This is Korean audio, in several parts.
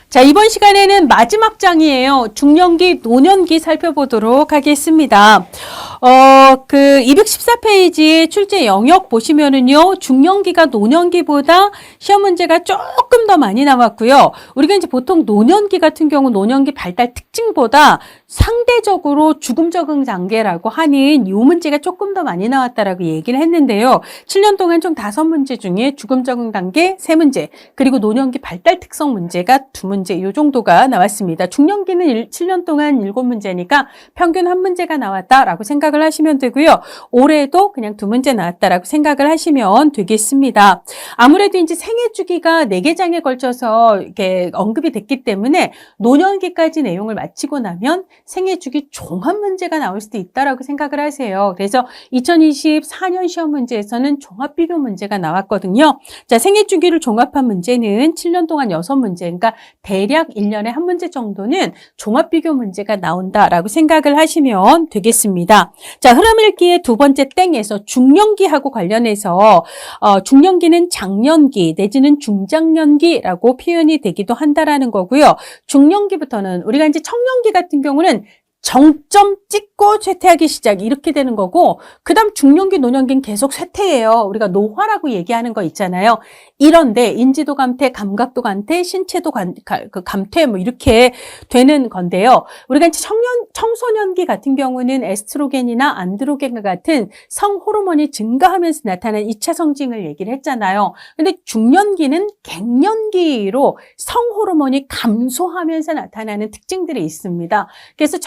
자, 이번 시간에는 마지막 장이에요. 중년기, 노년기 살펴보도록 하겠습니다. 214페이지 출제 영역 보시면은요, 중년기가 노년기보다 시험 문제가 조금 더 많이 나왔고요. 우리가 이제 보통 노년기 같은 경우 노년기 발달 특징보다 상대적으로 죽음 적응 단계라고 하는 이 문제가 조금 더 많이 나왔다라고 얘기를 했는데요. 7년 동안 총 5문제 중에 죽음 적응 단계 3문제, 그리고 노년기 발달 특성 문제가 2문제, 이 정도가 나왔습니다. 중년기는 7년 동안 7문제니까 평균 1문제가 나왔다라고 생각을 하시면 되고요. 올해도 그냥 2문제 나왔다라고 생각을 하시면 되겠습니다. 아무래도 이제 생애 주기가 4개 장에 걸쳐서 이렇게 언급이 됐기 때문에 노년기까지 내용을 마치고 나면 생애 주기 종합 문제가 나올 수도 있다라고 생각을 하세요. 그래서 2024년 시험 문제에서는 종합 비교 문제가 나왔거든요. 자, 생애 주기를 종합한 문제는 7년 동안 6문제, 그러니까 대략 1년에 1문제 정도는 종합 비교 문제가 나온다라고 생각을 하시면 되겠습니다. 자, 흐름 읽기의 2번째 땡에서 중년기하고 관련해서 중년기는 장년기 내지는 중장년기라고 표현이 되기도 한다라는 거고요. 중년기부터는 우리가 이제 청년기 같은 경우는 정점 찍고 쇠퇴하기 시작 이렇게 되는 거고, 그 다음 중년기, 노년기는 계속 쇠퇴예요. 우리가 노화라고 얘기하는 거 있잖아요. 이런데 인지도 감퇴, 감각도 감퇴, 신체도 감퇴 뭐 이렇게 되는 건데요. 우리가 이제 청소년기 같은 경우는 에스트로겐이나 안드로겐과 같은 성호르몬이 증가하면서 나타나는 2차 성징을 얘기를 했잖아요. 근데 중년기는 갱년기로 성호르몬이 감소하면서 나타나는 특징들이 있습니다. 그래서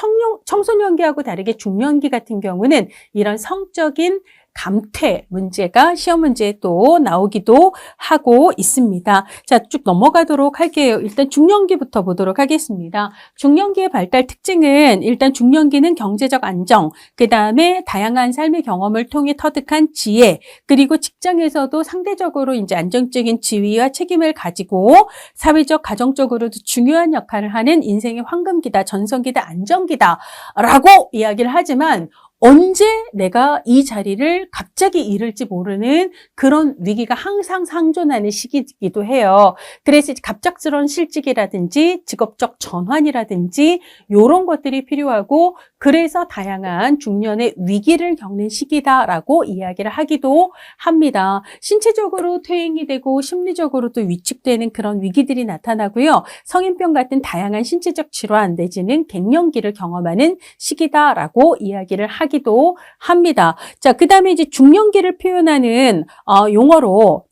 청소년기하고 다르게 중년기 같은 경우는 이런 성적인 감퇴 문제가 시험 문제에 또 나오기도 하고 있습니다. 자, 쭉 넘어가도록 할게요. 일단 중년기부터 보도록 하겠습니다. 중년기의 발달 특징은 일단 중년기는 경제적 안정, 그 다음에 다양한 삶의 경험을 통해 터득한 지혜, 그리고 직장에서도 상대적으로 이제 안정적인 지위와 책임을 가지고 사회적, 가정적으로도 중요한 역할을 하는 인생의 황금기다, 전성기다, 안정기다라고 이야기를 하지만 언제 내가 이 자리를 갑자기 잃을지 모르는 그런 위기가 항상 상존하는 시기이기도 해요. 그래서 갑작스러운 실직이라든지 직업적 전환이라든지 이런 것들이 필요하고, 그래서 다양한 중년의 위기를 겪는 시기다라고 이야기를 하기도 합니다. 신체적으로 퇴행이 되고 심리적으로도 위축되는 그런 위기들이 나타나고요. 성인병 같은 다양한 신체적 질환 내지는 갱년기를 경험하는 시기다라고 이야기를 하기도 합니다. 자, 그 다음에 이제 중년기를 표현하는 용어로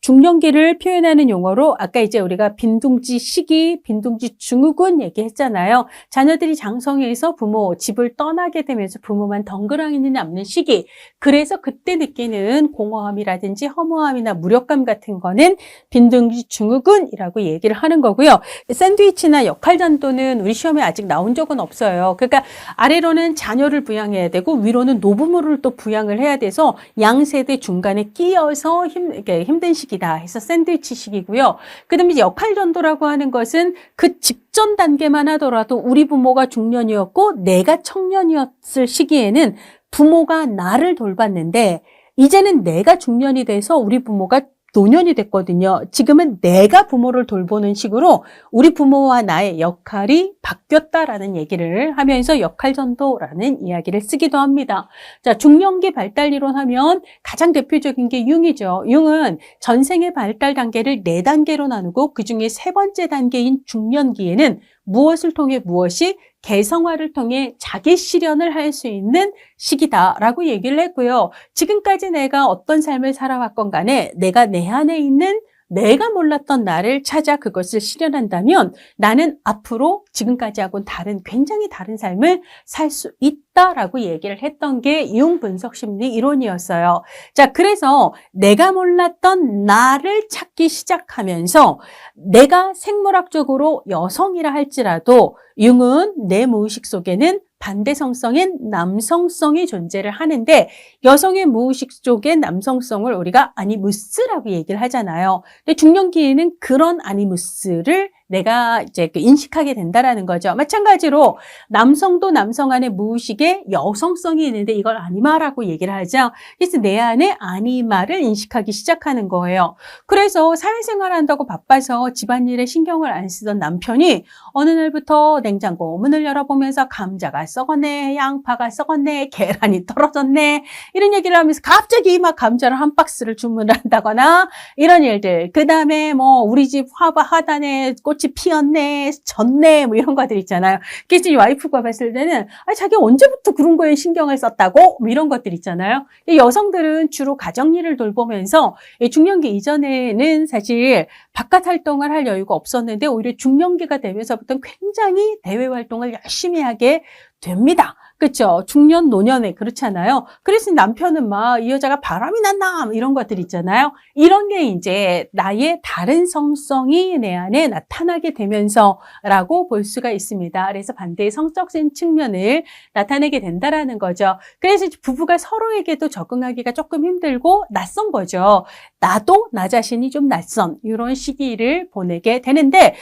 아까 이제 우리가 빈둥지 시기, 빈둥지 증후군 얘기했잖아요. 자녀들이 장성해서 집을 떠나게 되면서 부모만 덩그러니 남는 시기. 그래서 그때 느끼는 공허함이라든지 허무함이나 무력감 같은 거는 빈둥지 증후군이라고 얘기를 하는 거고요. 샌드위치나 역할전도는 우리 시험에 아직 나온 적은 없어요. 그러니까 아래로는 자녀를 부양해야 되고 위로는 노부모를 또 부양을 해야 돼서 양세대 중간에 끼어서 힘든 시기다 해서 샌드위치 시기고요. 그 다음에 역할전도라고 하는 것은 그 직전 단계만 하더라도 우리 부모가 중년이었고 내가 청년이었을 시기에는 부모가 나를 돌봤는데, 이제는 내가 중년이 돼서 우리 부모가 노년이 됐거든요. 지금은 내가 부모를 돌보는 식으로 우리 부모와 나의 역할이 바뀌었다라는 얘기를 하면서 역할전도라는 이야기를 쓰기도 합니다. 자, 중년기 발달이론 하면 가장 대표적인 게 융이죠. 융은 전생의 발달 단계를 4단계로 나누고 그중에 3번째 단계인 중년기에는 무엇을 통해 무엇이 개성화를 통해 자기 실현을 할 수 있는 시기다라고 얘기를 했고요. 지금까지 내가 어떤 삶을 살아왔건 간에 내가 내 안에 있는 내가 몰랐던 나를 찾아 그것을 실현한다면 나는 앞으로 지금까지하고는 굉장히 다른 삶을 살 수 있다라고 얘기를 했던 게 융 분석 심리 이론이었어요. 자, 그래서 내가 몰랐던 나를 찾기 시작하면서 내가 생물학적으로 여성이라 할지라도 융은 내 무의식 속에는 반대성성인 남성성이 존재를 하는데, 여성의 무의식 속의 남성성을 우리가 아니무스라고 얘기를 하잖아요. 근데 중년기에는 그런 아니무스를 내가 이제 인식하게 된다라는 거죠. 마찬가지로 남성도 남성 안에 무의식에 여성성이 있는데 이걸 아니마라고 얘기를 하죠. 그래서 내 안에 아니마를 인식하기 시작하는 거예요. 그래서 사회생활 한다고 바빠서 집안일에 신경을 안 쓰던 남편이 어느 날부터 냉장고 문을 열어보면서 감자가 썩었네, 양파가 썩었네, 계란이 떨어졌네 이런 얘기를 하면서 갑자기 막 감자를 한 박스를 주문을 한다거나 이런 일들. 그 다음에 뭐 우리 집 화단에 꽃이 피었네, 졌네 뭐 이런 것들 있잖아요. 그래서 이 와이프가 봤을 때는 자기 언제부터 그런 거에 신경을 썼다고? 뭐 이런 것들 있잖아요. 여성들은 주로 가정일을 돌보면서 중년기 이전에는 사실 바깥 활동을 할 여유가 없었는데 오히려 중년기가 되면서부터 굉장히 대외 활동을 열심히 하게 됩니다. 그렇죠? 중년 노년에 그렇잖아요. 그래서 남편은 막 이 여자가 바람이 났나 이런 것들 있잖아요. 이런 게 이제 나의 다른 성성이 내 안에 나타나게 되면서라고 볼 수가 있습니다. 그래서 반대의 성적인 측면을 나타내게 된다라는 거죠. 그래서 부부가 서로에게도 적응하기가 조금 힘들고 낯선 거죠. 나도 나 자신이 좀 낯선 이런 시기를 보내게 되는데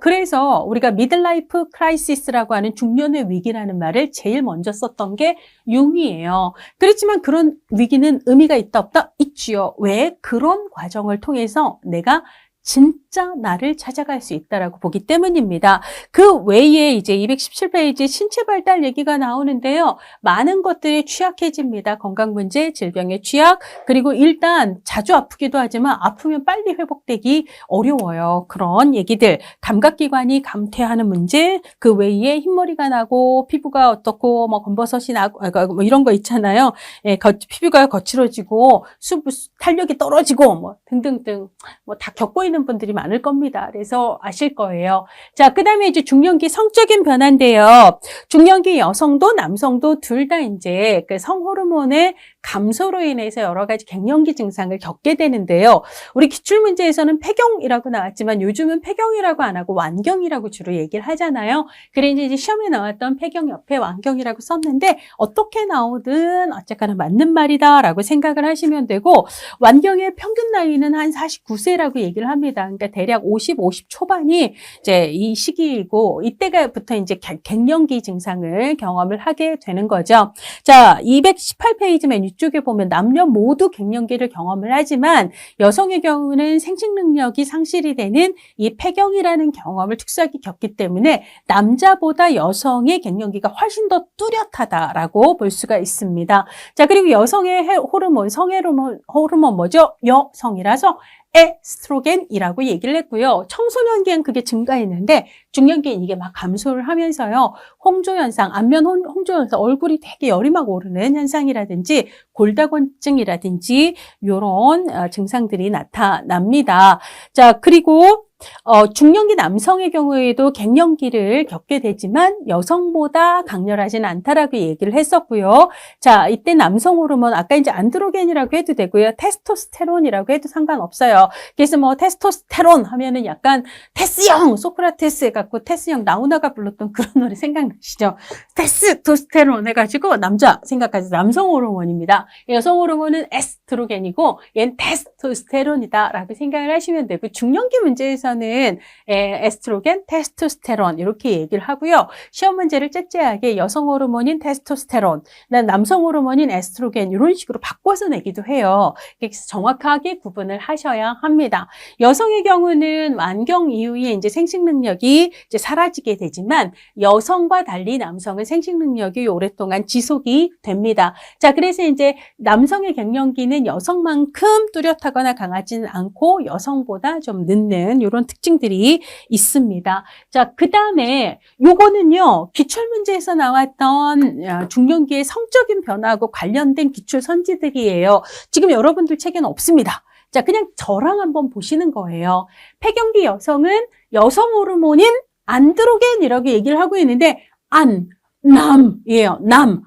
그래서 우리가 미들라이프 크라이시스라고 하는 중년의 위기라는 말을 제일 먼저 썼던 게 융이에요. 그렇지만 그런 위기는 의미가 있다 없다? 있지요. 왜? 그런 과정을 통해서 내가 진짜 나를 찾아갈 수 있다라고 보기 때문입니다. 그 외에 이제 217페이지 신체 발달 얘기가 나오는데요. 많은 것들이 취약해집니다. 건강 문제, 질병의 취약, 그리고 일단 자주 아프기도 하지만 아프면 빨리 회복되기 어려워요. 그런 얘기들, 감각기관이 감퇴하는 문제, 그 외에 흰머리가 나고 피부가 어떻고 뭐 검버섯이 나고 뭐 이런 거 있잖아요. 예, 피부가 거칠어지고 탄력이 떨어지고 뭐 등등등 뭐 다 겪고 있는 분들이 많을 겁니다. 그래서 아실 거예요. 자, 그 다음에 이제 중년기 성적인 변화인데요. 중년기 여성도 남성도 둘 다 이제 그 성호르몬의 감소로 인해서 여러 가지 갱년기 증상을 겪게 되는데요. 우리 기출문제에서는 폐경이라고 나왔지만 요즘은 폐경이라고 안 하고 완경이라고 주로 얘기를 하잖아요. 그래서 이제 시험에 나왔던 폐경 옆에 완경이라고 썼는데 어떻게 나오든 어쨌거나 맞는 말이다라고 생각을 하시면 되고 완경의 평균 나이는 한 49세라고 얘기를 합니다. 그러니까 대략 50 초반이 이제 이 시기이고 이때가부터 이제 갱년기 증상을 경험을 하게 되는 거죠. 자, 218페이지 맨 위쪽에 보면 남녀 모두 갱년기를 경험을 하지만 여성의 경우는 생식 능력이 상실이 되는 이 폐경이라는 경험을 특수하게 겪기 때문에 남자보다 여성의 갱년기가 훨씬 더 뚜렷하다라고 볼 수가 있습니다. 자, 그리고 여성의 호르몬, 호르몬 뭐죠? 여성이라서 에스트로겐이라고 얘기를 했고요. 청소년기엔 그게 증가했는데 중년기엔 이게 막 감소를 하면서요. 홍조현상, 안면 홍조현상, 얼굴이 되게 열이 막 오르는 현상이라든지 골다공증이라든지 이런 증상들이 나타납니다. 자, 그리고 중년기 남성의 경우에도 갱년기를 겪게 되지만 여성보다 강렬하지는 않다라고 얘기를 했었고요. 자, 이때 남성 호르몬 아까 이제 안드로겐이라고 해도 되고요. 테스토스테론이라고 해도 상관없어요. 그래서 뭐 테스토스테론 하면은 약간 테스형, 소크라테스 해갖고 테스형 나훈아가 불렀던 그런 노래 생각나시죠? 테스토스테론 해가지고 남자 생각하지 남성 호르몬입니다. 여성 호르몬은 에스트로겐이고 얘는 테스토스테론이다라고 생각을 하시면 되고 중년기 문제에서는 에스트로겐, 테스토스테론 이렇게 얘기를 하고요. 시험 문제를 째째하게 여성 호르몬인 테스토스테론, 남성 호르몬인 에스트로겐 이런 식으로 바꿔서 내기도 해요. 그래서 정확하게 구분을 하셔야 합니다. 여성의 경우는 완경 이후에 이제 생식 능력이 이제 사라지게 되지만 여성과 달리 남성은 생식 능력이 오랫동안 지속이 됩니다. 자, 그래서 이제 남성의 갱년기는 여성만큼 뚜렷하거나 강하지는 않고 여성보다 좀 늦는 이런 특징들이 있습니다. 자, 그 다음에 요거는요, 기출문제에서 나왔던 중년기의 성적인 변화하고 관련된 기출 선지들이에요. 지금 여러분들 책에는 없습니다. 자, 그냥 저랑 한번 보시는 거예요. 폐경기 여성은 여성 호르몬인 안드로겐이라고 얘기를 하고 있는데 남이에요. 남.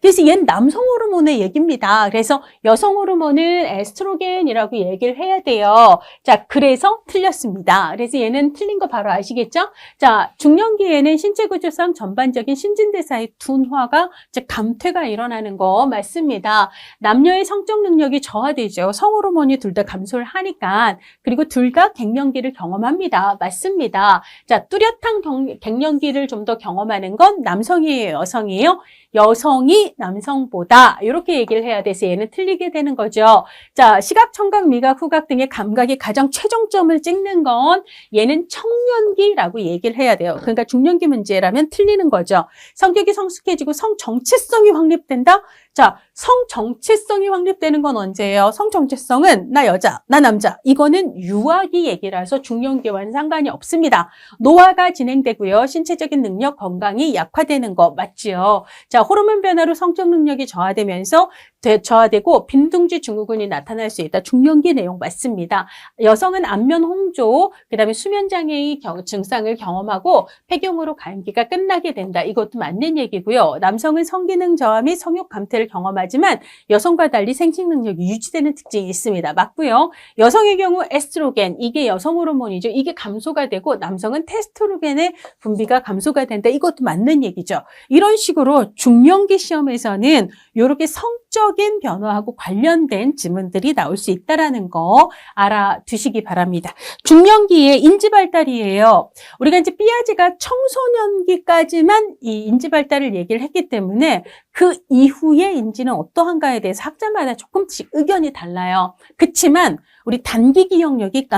그래서 얘는 남성 호르몬의 얘기입니다. 그래서 여성 호르몬은 에스트로겐이라고 얘기를 해야 돼요. 자, 그래서 틀렸습니다. 그래서 얘는 틀린 거 바로 아시겠죠? 자, 중년기에는 신체 구조상 전반적인 신진대사의 둔화가, 즉 감퇴가 일어나는 거 맞습니다. 남녀의 성적 능력이 저하되죠. 성호르몬이 둘 다 감소를 하니까. 그리고 둘 다 갱년기를 경험합니다. 맞습니다. 자, 뚜렷한 갱년기를 좀 더 경험하는 건 남성이에요, 여성이에요? 여성이 남성보다 이렇게 얘기를 해야 돼서 얘는 틀리게 되는 거죠. 자, 시각, 청각, 미각, 후각 등의 감각이 가장 최종점을 찍는 건 얘는 청년기라고 얘기를 해야 돼요. 그러니까 중년기 문제라면 틀리는 거죠. 성격이 성숙해지고 성정체성이 확립된다? 자, 성정체성이 확립되는 건 언제예요? 성정체성은 나 여자, 나 남자. 이거는 유아기 얘기라서 중년기와는 상관이 없습니다. 노화가 진행되고요. 신체적인 능력, 건강이 약화되는 거 맞지요? 자, 호르몬 변화로 성적 능력이 저하되고 빈둥지 증후군이 나타날 수 있다. 중년기 내용 맞습니다. 여성은 안면 홍조, 그다음에 수면 장애의 증상을 경험하고 폐경으로 감기가 끝나게 된다. 이것도 맞는 얘기고요. 남성은 성기능 저하 및 성욕 감퇴를 경험하지만 여성과 달리 생식 능력이 유지되는 특징이 있습니다. 맞고요. 여성의 경우 에스트로겐, 이게 여성 호르몬이죠. 이게 감소가 되고 남성은 테스토스테론의 분비가 감소가 된다. 이것도 맞는 얘기죠. 이런 식으로 중년기 시험에서는 이렇게 성적인 변화하고 관련된 지문들이 나올 수 있다는 거 알아두시기 바랍니다. 중년기의 인지 발달이에요. 우리가 이제 피아제가 청소년기까지만 이 인지 발달을 얘기를 했기 때문에 그 이후의 인지는 어떠한가에 대해서 학자마다 조금씩 의견이 달라요. 그렇지만 우리 단기 기억력이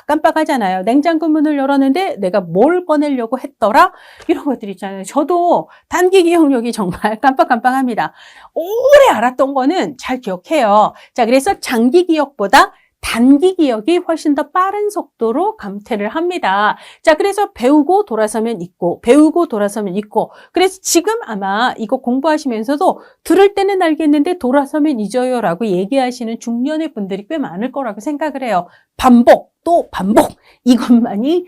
깜빡하잖아요. 냉장고 문을 열었는데 내가 뭘 꺼내려고 했더라? 이런 것들 있잖아요. 저도 단기 기억력이 정말 깜빡합니다. 오래 알았던 거는 잘 기억해요. 자, 그래서 장기 기억보다 단기 기억이 훨씬 더 빠른 속도로 감퇴를 합니다. 자, 그래서 배우고 돌아서면 잊고, 배우고 돌아서면 잊고. 그래서 지금 아마 이거 공부하시면서도 들을 때는 알겠는데 돌아서면 잊어요라고 얘기하시는 중년의 분들이 꽤 많을 거라고 생각을 해요. 반복, 또 반복. 이것만이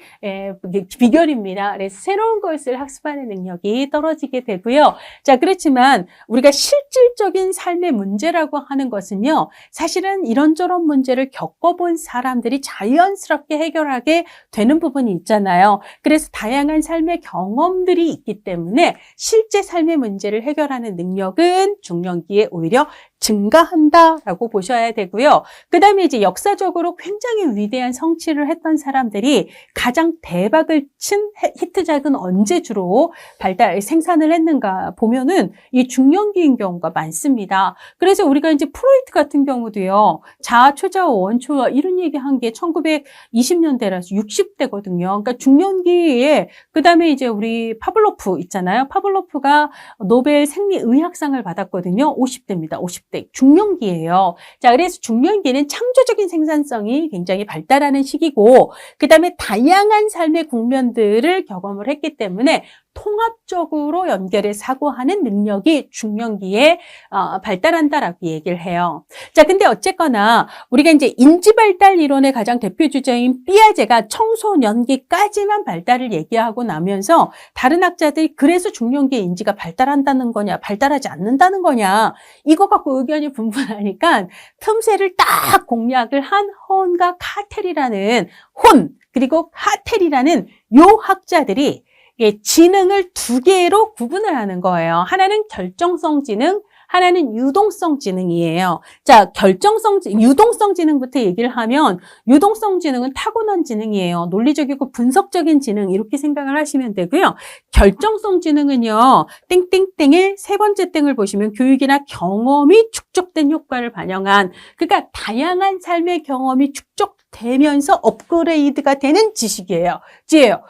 비결입니다. 그래서 새로운 것을 학습하는 능력이 떨어지게 되고요. 자, 그렇지만 우리가 실질적인 삶의 문제라고 하는 것은요, 사실은 이런저런 문제를 겪어본 사람들이 자연스럽게 해결하게 되는 부분이 있잖아요. 그래서 다양한 삶의 경험들이 있기 때문에 실제 삶의 문제를 해결하는 능력은 중년기에 오히려 증가한다라고 보셔야 되고요. 그 다음에 이제 역사적으로 굉장히 위대한 성취를 했던 사람들이 가장 대박을 친 히트작은 언제 주로 생산을 했는가 보면은 이 중년기인 경우가 많습니다. 그래서 우리가 이제 프로이트 같은 경우도요, 자아, 초자아, 원초아 이런 얘기한 게 1920년대라서 60대거든요. 그러니까 중년기에 그 다음에 이제 우리 파블로프 있잖아요. 파블로프가 노벨 생리의학상을 받았거든요. 50대입니다. 50대. 중년기예요. 자, 그래서 중년기는 창조적인 생산성이 굉장히 발달하는 시기고, 그 다음에 다양한 삶의 국면들을 경험을 했기 때문에 통합적으로 연결해서 사고하는 능력이 중년기에 발달한다라고 얘기를 해요. 자, 근데 어쨌거나 우리가 이제 인지발달 이론의 가장 대표 주자인 피아제가 청소년기까지만 발달을 얘기하고 나면서 다른 학자들이 그래서 중년기에 인지가 발달한다는 거냐, 발달하지 않는다는 거냐, 이거 갖고 의견이 분분하니까 틈새를 딱 공략을 한 혼과 카텔이라는 그리고 카텔이라는 요 학자들이 지능을 두 개로 구분을 하는 거예요. 하나는 결정성 지능, 하나는 유동성 지능이에요. 자, 유동성 지능부터 얘기를 하면, 유동성 지능은 타고난 지능이에요. 논리적이고 분석적인 지능, 이렇게 생각을 하시면 되고요. 결정성 지능은요, 땡땡땡의 세 번째 땡을 보시면 교육이나 경험이 축적된 효과를 반영한, 그러니까 다양한 삶의 경험이 축적되면서 업그레이드가 되는 지식이에요.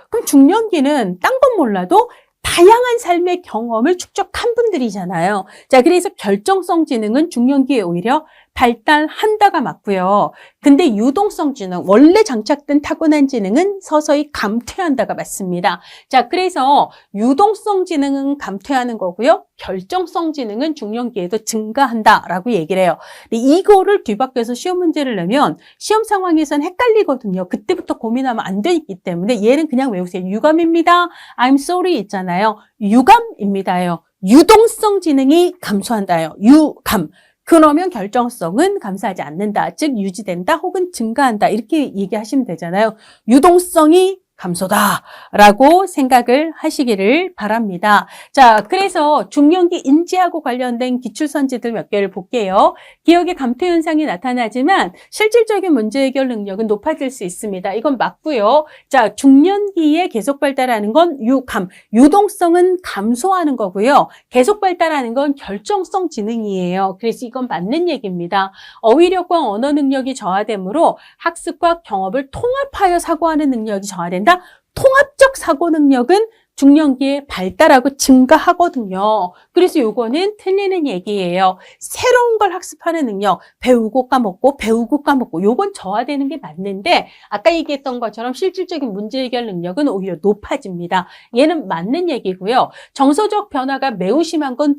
그럼 중년기는 딴 건 몰라도 다양한 삶의 경험을 축적한 분들이잖아요. 자, 그래서 결정성 지능은 중년기에 오히려 발달한다가 맞고요. 근데 유동성 지능, 원래 장착된 타고난 지능은 서서히 감퇴한다가 맞습니다. 자, 그래서 유동성 지능은 감퇴하는 거고요. 결정성 지능은 중년기에도 증가한다라고 얘기를 해요. 근데 이거를 뒤바뀌어서 시험 문제를 내면 시험 상황에선 헷갈리거든요. 그때부터 고민하면 안 되기 때문에 얘는 그냥 외우세요. 유감입니다. I'm sorry 있잖아요. 유감입니다요. 유동성 지능이 감소한다요. 유감. 그러면 결정성은 감소하지 않는다. 즉 유지된다 혹은 증가한다. 이렇게 얘기하시면 되잖아요. 유동성이 감소다라고 생각을 하시기를 바랍니다. 자, 그래서 중년기 인지하고 관련된 기출선지들 몇 개를 볼게요. 기억의 감퇴 현상이 나타나지만 실질적인 문제 해결 능력은 높아질 수 있습니다. 이건 맞고요. 자, 중년기에 계속 발달하는 건 유감, 유동성은 감소하는 거고요. 계속 발달하는 건 결정성 지능이에요. 그래서 이건 맞는 얘기입니다. 어휘력과 언어 능력이 저하되므로 학습과 경험을 통합하여 사고하는 능력이 저하된다. 통합적 사고 능력은 중년기에 발달하고 증가하거든요. 그래서 요거는 틀리는 얘기예요. 새로운 걸 학습하는 능력, 배우고 까먹고 배우고 까먹고 요건 저하되는 게 맞는데 아까 얘기했던 것처럼 실질적인 문제 해결 능력은 오히려 높아집니다. 얘는 맞는 얘기고요. 정서적 변화가 매우 심한 건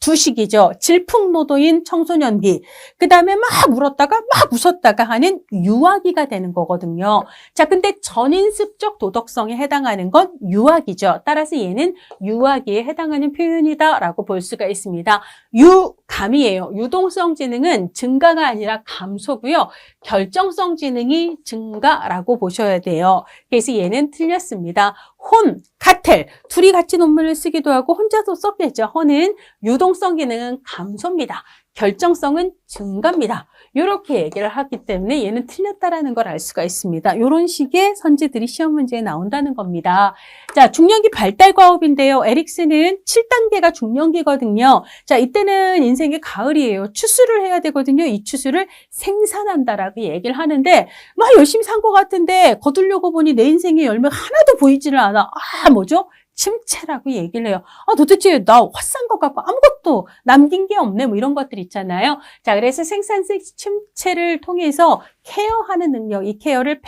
두 시기죠. 질풍노도인 청소년기, 그 다음에 막 울었다가 막 웃었다가 하는 유아기가 되는 거거든요. 자, 근데 전인습적 도덕성에 해당하는 건 유아기죠. 따라서 얘는 유아기에 해당하는 표현이다라고 볼 수가 있습니다. 유감이에요. 유동성 지능은 증가가 아니라 감소고요. 결정성 지능이 증가라고 보셔야 돼요. 그래서 얘는 틀렸습니다. 혼, 카텔, 둘이 같이 논문을 쓰기도 하고 혼자서 썼겠죠. 혼은 유동성 기능은 감소입니다. 결정성은 증가입니다. 이렇게 얘기를 하기 때문에 얘는 틀렸다라는 걸 알 수가 있습니다. 이런 식의 선지들이 시험 문제에 나온다는 겁니다. 자, 중년기 발달 과업인데요. 에릭슨은 7단계가 중년기거든요. 자, 이때는 인생의 가을이에요. 추수를 해야 되거든요. 이 추수를 생산한다라고 얘기를 하는데 막 열심히 산 것 같은데 거두려고 보니 내 인생의 열매가 하나도 보이지를 않아. 뭐죠? 침체라고 얘기를 해요. 도대체 나 헛산 것 같고 아무것도 남긴 게 없네. 뭐 이런 것들 있잖아요. 자, 그래서 생산성 침체를 통해서 케어하는 능력, 이 케어를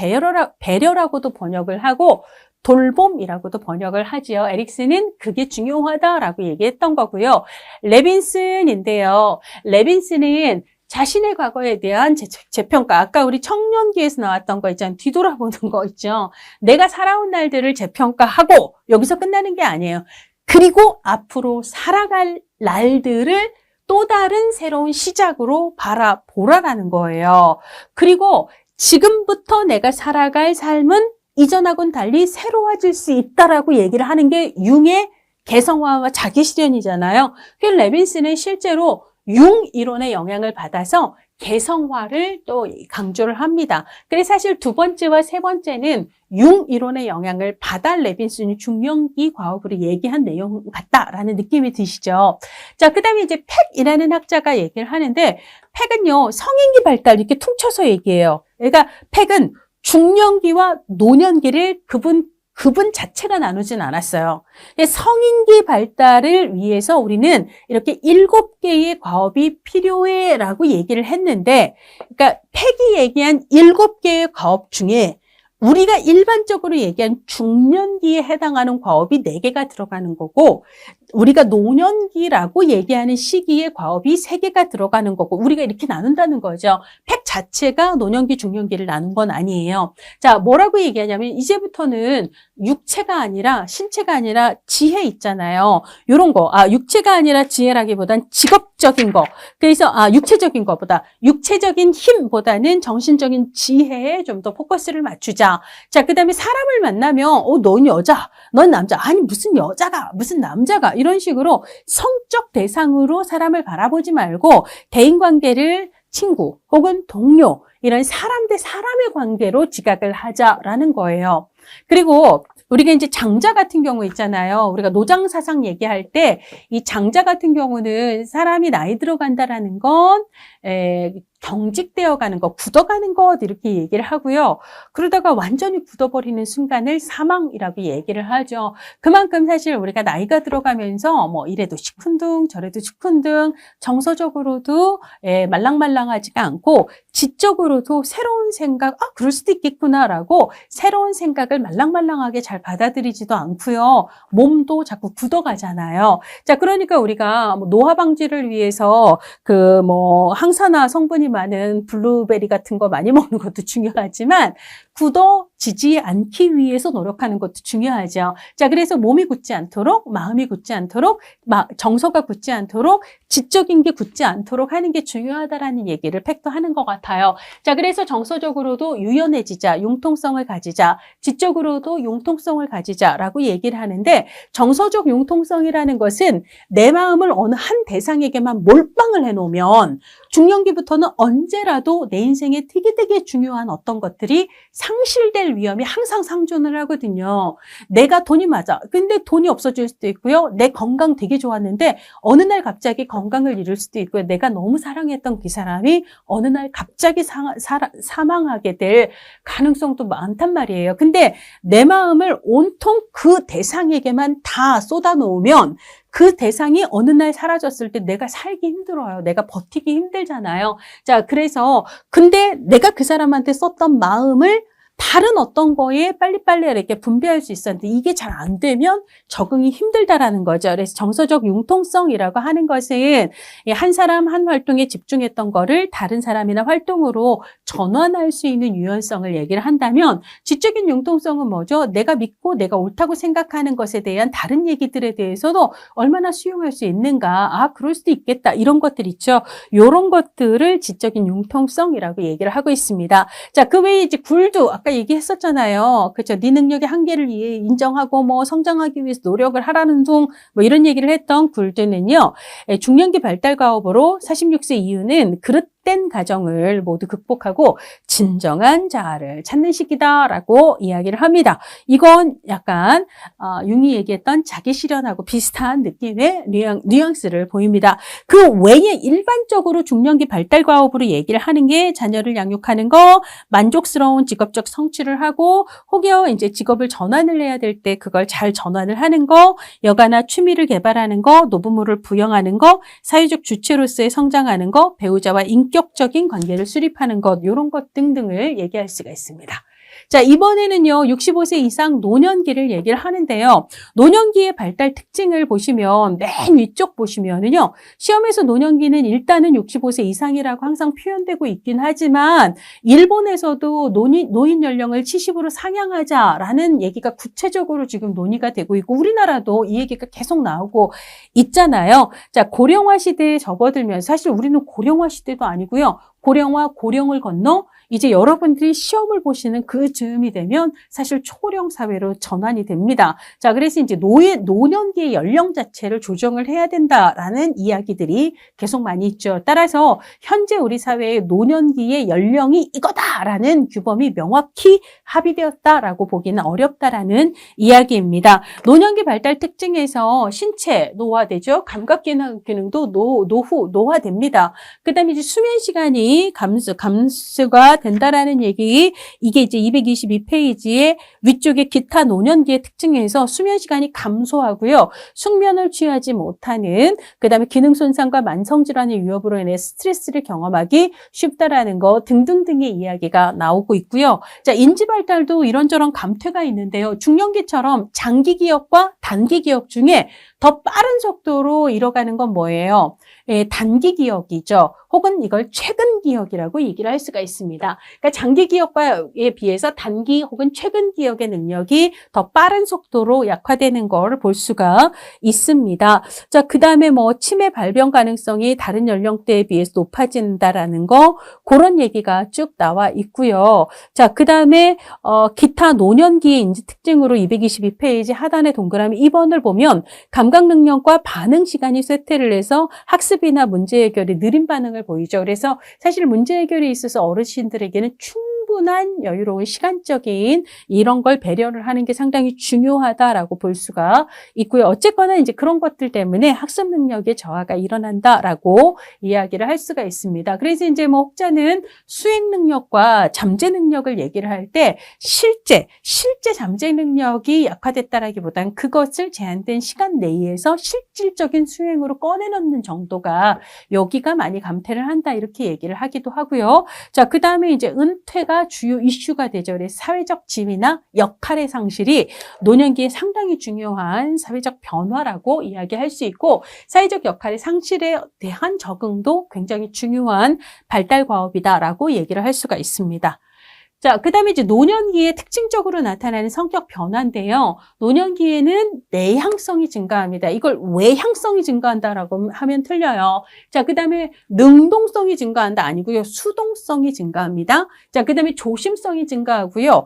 배려라고도 번역을 하고 돌봄이라고도 번역을 하지요. 에릭슨은 그게 중요하다라고 얘기했던 거고요. 레빈슨인데요. 레빈슨은 자신의 과거에 대한 재평가, 아까 우리 청년기에서 나왔던 거 있잖아요. 뒤돌아보는 거 있죠. 내가 살아온 날들을 재평가하고 여기서 끝나는 게 아니에요. 그리고 앞으로 살아갈 날들을 또 다른 새로운 시작으로 바라보라라는 거예요. 그리고 지금부터 내가 살아갈 삶은 이전하고는 달리 새로워질 수 있다라고 얘기를 하는 게 융의 개성화와 자기실현이잖아요. 레빈슨은 실제로 융 이론의 영향을 받아서 개성화를 또 강조를 합니다. 그래서 사실 두 번째와 세 번째는 융 이론의 영향을 받아 레빈슨이 중년기 과업으로 얘기한 내용 같다라는 느낌이 드시죠. 자, 그 다음에 이제 팩이라는 학자가 얘기를 하는데 팩은요, 성인기 발달 이렇게 퉁쳐서 얘기해요. 그러니까 팩은 중년기와 노년기를 그분 자체가 나누진 않았어요. 성인기 발달을 위해서 우리는 이렇게 7개의 과업이 필요해라고 얘기를 했는데, 그러니까 팩이 얘기한 7개의 과업 중에 우리가 일반적으로 얘기한 중년기에 해당하는 과업이 4개가 들어가는 거고, 우리가 노년기라고 얘기하는 시기에 과업이 3개가 들어가는 거고, 우리가 이렇게 나눈다는 거죠. 팩 자체가 노년기, 중년기를 나눈 건 아니에요. 자, 뭐라고 얘기하냐면 이제부터는 육체가 아니라 신체가 아니라 지혜 있잖아요. 요런 거. 육체가 아니라 지혜라기보단 직업적인 거. 그래서 육체적인 거보다 육체적인 힘보다는 정신적인 지혜에 좀 더 포커스를 맞추자. 자, 그다음에 사람을 만나면 넌 여자, 넌 남자. 아니 무슨 여자가, 무슨 남자가 이런 식으로 성적 대상으로 사람을 바라보지 말고 대인관계를 친구 혹은 동료 이런 사람 대 사람의 관계로 지각을 하자라는 거예요. 그리고 우리가 이제 장자 같은 경우 있잖아요. 우리가 노장 사상 얘기할 때 이 장자 같은 경우는 사람이 나이 들어간다라는 건 경직되어 가는 것, 굳어가는 것 이렇게 얘기를 하고요. 그러다가 완전히 굳어버리는 순간을 사망이라고 얘기를 하죠. 그만큼 사실 우리가 나이가 들어가면서 뭐 이래도 시큰둥 저래도 시큰둥 정서적으로도 말랑말랑하지가 않고 지적으로도 새로운 생각, 그럴 수도 있겠구나라고 새로운 생각을 말랑말랑하게 잘 받아들이지도 않고요. 몸도 자꾸 굳어가잖아요. 자, 그러니까 우리가 노화 방지를 위해서 항산화 성분이 많은 블루베리 같은 거 많이 먹는 것도 중요하지만 굳어지지 않기 위해서 노력하는 것도 중요하죠. 자, 그래서 몸이 굳지 않도록, 마음이 굳지 않도록, 정서가 굳지 않도록, 지적인 게 굳지 않도록 하는 게 중요하다라는 얘기를 팩트하는 것 같아요. 자, 그래서 정서적으로도 유연해지자, 융통성을 가지자, 지적으로도 융통성을 가지자라고 얘기를 하는데, 정서적 융통성이라는 것은 내 마음을 어느 한 대상에게만 몰빵을 해놓으면 중년기부터는 언제라도 내 인생에 되게 중요한 어떤 것들이 상실될 위험이 항상 상존을 하거든요. 내가 돈이 맞아. 근데 돈이 없어질 수도 있고요. 내 건강 되게 좋았는데 어느 날 갑자기 건강을 잃을 수도 있고요. 내가 너무 사랑했던 그 사람이 어느 날 갑자기 사망하게 될 가능성도 많단 말이에요. 근데 내 마음을 온통 그 대상에게만 다 쏟아놓으면 그 대상이 어느 날 사라졌을 때 내가 살기 힘들어요. 내가 버티기 힘들잖아요. 자, 그래서 근데 내가 그 사람한테 썼던 마음을 다른 어떤 거에 빨리빨리 이렇게 분배할 수 있었는데 이게 잘 안 되면 적응이 힘들다라는 거죠. 그래서 정서적 융통성이라고 하는 것은 한 사람 한 활동에 집중했던 거를 다른 사람이나 활동으로 전환할 수 있는 유연성을 얘기를 한다면 지적인 융통성은 뭐죠? 내가 믿고 내가 옳다고 생각하는 것에 대한 다른 얘기들에 대해서도 얼마나 수용할 수 있는가. 아, 그럴 수도 있겠다. 이런 것들 있죠. 이런 것들을 지적인 융통성이라고 얘기를 하고 있습니다. 자, 그 외에 이제 굴도 아까 얘기했었잖아요. 그렇죠. 네 능력의 한계를 인정하고 뭐 성장하기 위해서 노력을 하라는 둥 뭐 이런 얘기를 했던 굴드는요. 중년기 발달 과업으로 46세 이후는 그릇된 가정을 모두 극복하고 진정한 자아를 찾는 시기다라고 이야기를 합니다. 이건 약간 융이 얘기했던 자기 실현하고 비슷한 느낌의 뉘앙스를 보입니다. 그 외에 일반적으로 중년기 발달 과업으로 얘기를 하는 게 자녀를 양육하는 거, 만족스러운 직업적 성취를 하고 혹여 이제 직업을 전환을 해야 될 때 그걸 잘 전환을 하는 거, 여가나 취미를 개발하는 거, 노부모를 부양하는 거, 사회적 주체로서의 성장하는 거, 배우자와 인격적인 관계를 수립하는 것, 이런 것 등등을 얘기할 수가 있습니다. 자, 이번에는요, 65세 이상 노년기를 얘기를 하는데요. 노년기의 발달 특징을 보시면, 맨 위쪽 보시면은요, 시험에서 노년기는 일단은 65세 이상이라고 항상 표현되고 있긴 하지만, 일본에서도 노인 연령을 70으로 상향하자라는 얘기가 구체적으로 지금 논의가 되고 있고, 우리나라도 이 얘기가 계속 나오고 있잖아요. 자, 고령화 시대에 접어들면서, 사실 우리는 고령화 시대도 아니고요. 고령화, 고령을 건너 이제 여러분들이 시험을 보시는 그 즈음이 되면 사실 초고령 사회로 전환이 됩니다. 자, 그래서 이제 노년기의 연령 자체를 조정을 해야 된다라는 이야기들이 계속 많이 있죠. 따라서 현재 우리 사회의 노년기의 연령이 이거다라는 규범이 명확히 합의되었다라고 보기는 어렵다라는 이야기입니다. 노년기 발달 특징에서 신체 노화되죠. 감각 기능도 노화됩니다. 그다음에 이제 수면 시간이 감수가 된다라는 얘기, 이게 이제 222페이지의 위쪽에 기타 노년기의 특징에서 수면 시간이 감소하고요. 숙면을 취하지 못하는, 그다음에 기능 손상과 만성 질환의 위협으로 인해 스트레스를 경험하기 쉽다라는 거 등등등의 이야기가 나오고 있고요. 자, 인지 발달도 이런저런 감퇴가 있는데요. 중년기처럼 장기 기억과 단기 기억 중에 더 빠른 속도로 이뤄가는 건 뭐예요? 단기 기억이죠. 혹은 이걸 최근 기억이라고 얘기를 할 수가 있습니다. 그러니까 장기 기억에 비해서 단기 혹은 최근 기억의 능력이 더 빠른 속도로 약화되는 걸 볼 수가 있습니다. 자, 그 다음에 뭐 치매 발병 가능성이 다른 연령대에 비해서 높아진다라는 거, 그런 얘기가 쭉 나와 있고요. 자, 그 다음에 기타 노년기의 인지 특징으로 222페이지 하단의 동그라미 2번을 보면 감각 능력과 반응 시간이 쇠퇴를 해서 학습이나 문제 해결이 느린 반응을 보이죠. 그래서 사실 문제 해결에 있어서 어르신들에게는 충분한 여유로운 시간적인 이런 걸 배려를 하는 게 상당히 중요하다라고 볼 수가 있고요. 어쨌거나 이제 그런 것들 때문에 학습 능력의 저하가 일어난다라고 이야기를 할 수가 있습니다. 그래서 이제 뭐 혹자는 수행 능력과 잠재 능력을 얘기를 할 때 실제 잠재 능력이 약화됐다라기보다는 그것을 제한된 시간 내에서 실질적인 수행으로 꺼내놓는 정도가 여기가 많이 감퇴를 한다 이렇게 얘기를 하기도 하고요. 자, 그 다음에 이제 은퇴가 주요 이슈가 되죠. 그래서 사회적 지위나 역할의 상실이 노년기에 상당히 중요한 사회적 변화라고 이야기할 수 있고, 사회적 역할의 상실에 대한 적응도 굉장히 중요한 발달 과업이다라고 얘기를 할 수가 있습니다. 자, 그 다음에 이제 노년기에 특징적으로 나타나는 성격 변화인데요. 노년기에는 내향성이 증가합니다. 이걸 외향성이 증가한다라고 하면 틀려요. 자, 그 다음에 능동성이 증가한다 아니고요. 수동성이 증가합니다. 자, 그 다음에 조심성이 증가하고요.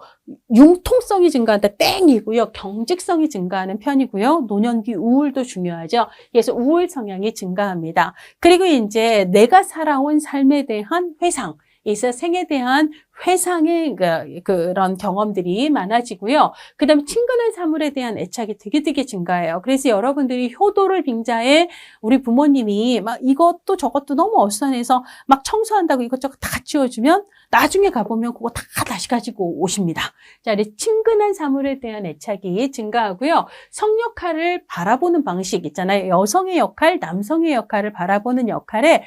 융통성이 증가한다 땡이고요. 경직성이 증가하는 편이고요. 노년기 우울도 중요하죠. 그래서 우울 성향이 증가합니다. 그리고 이제 내가 살아온 삶에 대한 회상, 그래서 생에 대한 회상의 그런 경험들이 많아지고요. 그 다음에 친근한 사물에 대한 애착이 되게 증가해요. 그래서 여러분들이 효도를 빙자해 우리 부모님이 막 이것도 저것도 너무 어수선해서 막 청소한다고 이것저것 다 치워주면 나중에 가보면 그거 다 다시 가지고 오십니다. 자, 친근한 사물에 대한 애착이 증가하고요. 성 역할을 바라보는 방식 있잖아요. 여성의 역할, 남성의 역할을 바라보는 역할에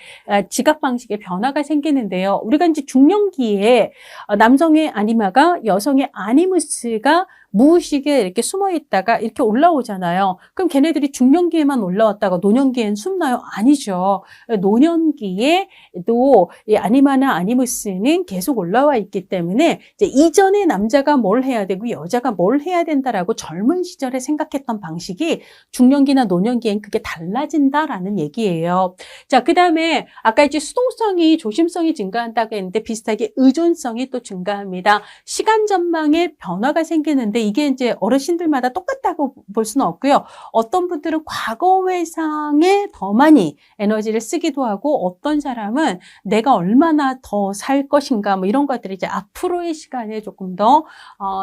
지각 방식의 변화가 생기는데요. 우리가 이제 중년기에 남성의 아니마가 여성의 아니무스가 무의식에 이렇게 숨어 있다가 이렇게 올라오잖아요. 그럼 걔네들이 중년기에만 올라왔다가 노년기엔 숨나요? 아니죠. 노년기에도 이 아니마나 아니무스는 계속 올라와 있기 때문에 이제 이전에 남자가 뭘 해야 되고 여자가 뭘 해야 된다라고 젊은 시절에 생각했던 방식이 중년기나 노년기엔 그게 달라진다라는 얘기예요. 자, 그 다음에 아까 이제 수동성이 조심성이 증가한다고 했는데 비슷하게 의존성이 또 증가합니다. 시간 전망에 변화가 생기는데 이게 이제 어르신들마다 똑같다고 볼 수는 없고요. 어떤 분들은 과거 회상에 더 많이 에너지를 쓰기도 하고 어떤 사람은 내가 얼마나 더 살 것인가 뭐 이런 것들이 이제 앞으로의 시간에 조금 더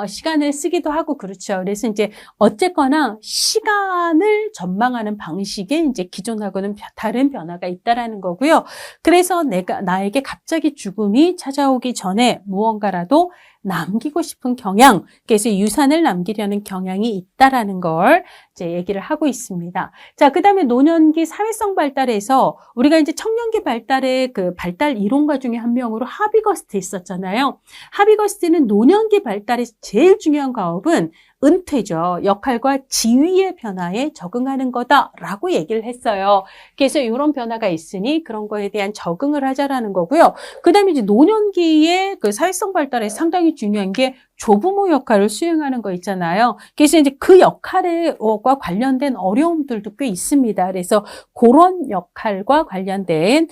시간을 쓰기도 하고 그렇죠. 그래서 이제 어쨌거나 시간을 전망하는 방식에 이제 기존하고는 다른 변화가 있다라는 거고요. 그래서 나에게 갑자기 죽음이 찾아오기 전에 무언가라도 남기고 싶은 경향, 그래서 유산을 남기려는 경향이 있다라는 걸 이제 얘기를 하고 있습니다. 자, 그 다음에 노년기 사회성 발달에서 우리가 이제 청년기 발달의 그 발달 이론가 중에 한 명으로 하비거스트 있었잖아요. 하비거스트는 노년기 발달에서 제일 중요한 과업은 은퇴죠. 역할과 지위의 변화에 적응하는 거다라고 얘기를 했어요. 그래서 이런 변화가 있으니 그런 거에 대한 적응을 하자라는 거고요. 그 다음에 이제 노년기의 그 사회성 발달에 상당히 중요한 게 조부모 역할을 수행하는 거 있잖아요. 그래서 이제 그 역할과 관련된 어려움들도 꽤 있습니다. 그래서 그런 역할과 관련된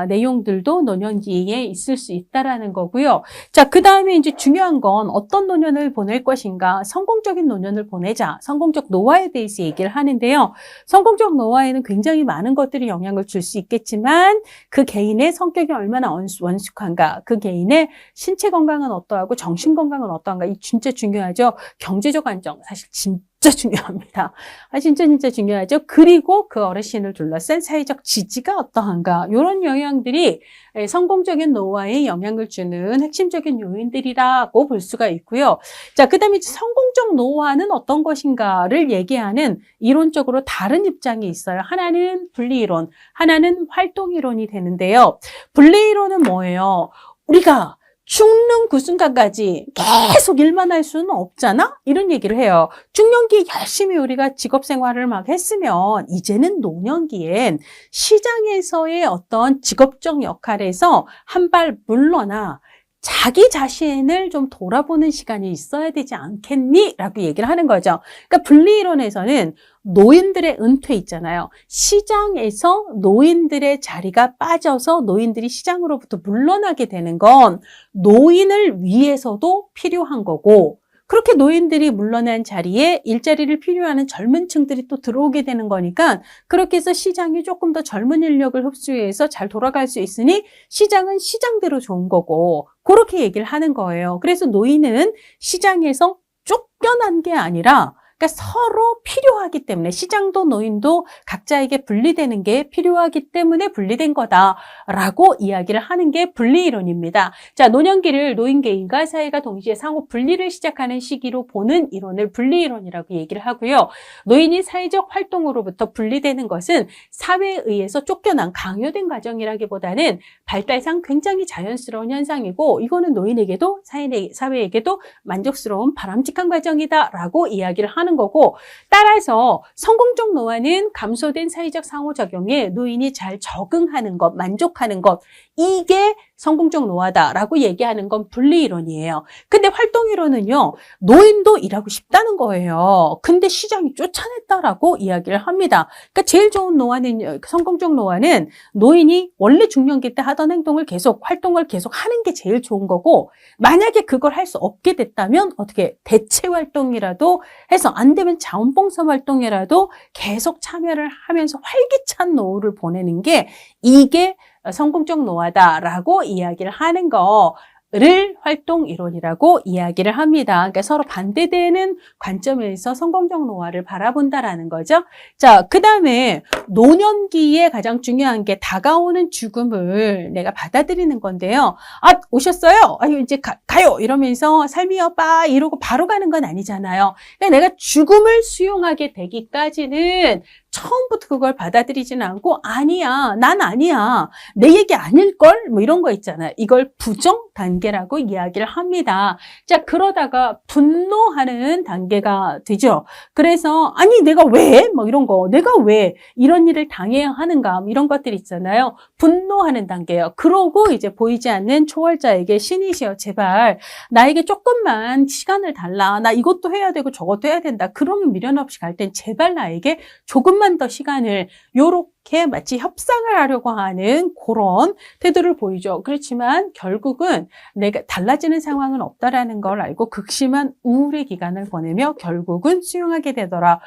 내용들도 노년기에 있을 수 있다라는 거고요. 자, 그 다음에 이제 중요한 건 어떤 노년을 보낼 것인가, 성공적인 노년을 보내자, 성공적 노화에 대해서 얘기를 하는데요. 성공적 노화에는 굉장히 많은 것들이 영향을 줄 수 있겠지만 그 개인의 성격이 얼마나 원숙한가, 그 개인의 신체 건강은 어떠하고 정신 건강은 어떠한가, 이 진짜 중요하죠. 경제적 안정 사실 진짜 중요합니다. 진짜 중요하죠. 그리고 그 어르신을 둘러싼 사회적 지지가 어떠한가, 이런 영향들이 성공적인 노화에 영향을 주는 핵심적인 요인들이라고 볼 수가 있고요. 자, 그 다음에 성공적 노화는 어떤 것인가를 얘기하는 이론적으로 다른 입장이 있어요. 하나는 분리이론, 하나는 활동이론이 되는데요. 분리이론은 뭐예요? 우리가 죽는 그 순간까지 계속 일만 할 수는 없잖아? 이런 얘기를 해요. 중년기에 열심히 우리가 직업 생활을 막 했으면 이제는 노년기엔 시장에서의 어떤 직업적 역할에서 한 발 물러나 자기 자신을 좀 돌아보는 시간이 있어야 되지 않겠니? 라고 얘기를 하는 거죠. 그러니까 분리이론에서는 노인들의 은퇴 있잖아요. 시장에서 노인들의 자리가 빠져서 노인들이 시장으로부터 물러나게 되는 건 노인을 위해서도 필요한 거고, 그렇게 노인들이 물러난 자리에 일자리를 필요하는 젊은 층들이 또 들어오게 되는 거니까 그렇게 해서 시장이 조금 더 젊은 인력을 흡수해서 잘 돌아갈 수 있으니 시장은 시장대로 좋은 거고, 그렇게 얘기를 하는 거예요. 그래서 노인은 시장에서 쫓겨난 게 아니라 그러니까 서로 필요하기 때문에, 시장도 노인도 각자에게 분리되는 게 필요하기 때문에 분리된 거다라고 이야기를 하는 게 분리이론입니다. 자, 노년기를 노인 개인과 사회가 동시에 상호 분리를 시작하는 시기로 보는 이론을 분리이론이라고 얘기를 하고요. 노인이 사회적 활동으로부터 분리되는 것은 사회에 의해서 쫓겨난 강요된 과정이라기보다는 발달상 굉장히 자연스러운 현상이고, 이거는 노인에게도 사회에게도 만족스러운 바람직한 과정이다라고 이야기를 하는 거고, 따라서 성공적 노화는 감소된 사회적 상호작용에 노인이 잘 적응하는 것, 만족하는 것, 이게 성공적 노화다라고 얘기하는 건 분리이론이에요. 근데 활동이론은요, 노인도 일하고 싶다는 거예요. 근데 시장이 쫓아냈다라고 이야기를 합니다. 그러니까 제일 좋은 노화는, 성공적 노화는 노인이 원래 중년기 때 하던 행동을 계속, 활동을 계속 하는 게 제일 좋은 거고, 만약에 그걸 할 수 없게 됐다면 어떻게 대체 활동이라도 해서, 안 되면 자원봉사 활동이라도 계속 참여를 하면서 활기찬 노후를 보내는 게, 이게 성공적 노화다라고 이야기를 하는 거를 활동 이론이라고 이야기를 합니다. 그러니까 서로 반대되는 관점에서 성공적 노화를 바라본다라는 거죠. 자, 그 다음에 노년기에 가장 중요한 게 다가오는 죽음을 내가 받아들이는 건데요. 아, 오셨어요? 아유, 이제 가요! 이러면서 삶이여 빠 이러고 바로 가는 건 아니잖아요. 그러니까 내가 죽음을 수용하게 되기까지는 처음부터 그걸 받아들이지는 않고, 아니야, 난 아니야, 내 얘기 아닐걸? 뭐 이런 거 있잖아요. 이걸 부정 단계라고 이야기를 합니다. 자, 그러다가 분노하는 단계가 되죠. 그래서 아니 내가 왜? 뭐 이런 거, 내가 왜 이런 일을 당해야 하는가? 뭐 이런 것들 있잖아요. 분노하는 단계예요. 그러고 이제 보이지 않는 초월자에게 신이시여, 제발 나에게 조금만 시간을 달라. 나 이것도 해야 되고 저것도 해야 된다. 그러면 미련 없이 갈 땐 제발 나에게 조금만 더 시간을, 요렇게 마치 협상을 하려고 하는 그런 태도를 보이죠. 그렇지만 결국은 내가 달라지는 상황은 없다라는 걸 알고 극심한 우울의 기간을 보내며 결국은 수용하게 되더라.